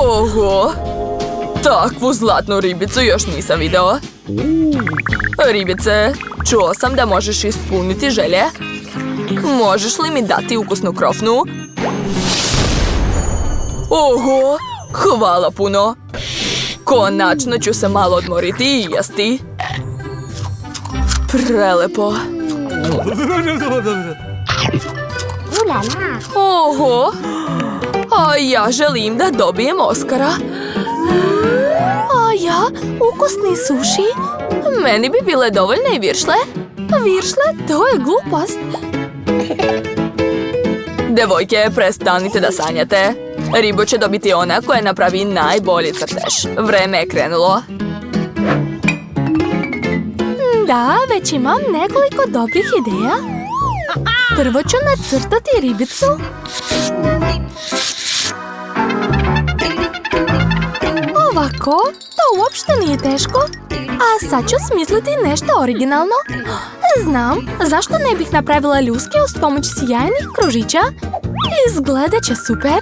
Ого! Takvu zlatnu ribicu još nisam video. Ribice, čuo sam da možeš ispuniti želje. Možeš li mi dati ukusnu krofnu? Oho! Hvala puno! Konačno ću se malo odmoriti i jesti. Prelepo. Oho! A ja želim da dobijem Oskara. A ja? Ukusni suši? Meni bi bile dovoljne i viršle. Viršle? To je glupost. Devojke, prestanite da sanjate. Ribu će dobiti ona koja napravi najbolji crtež. Vreme je krenulo. Da, već imam nekoliko dobrih ideja. Prvo ću nacrtati ribicu. Ovako, to uopšte nije teško. A sad ću smisliti nešto originalno. Znam, zašto ne bih napravila ljuske uz pomoć sjajnih kružića? Izgledat će super.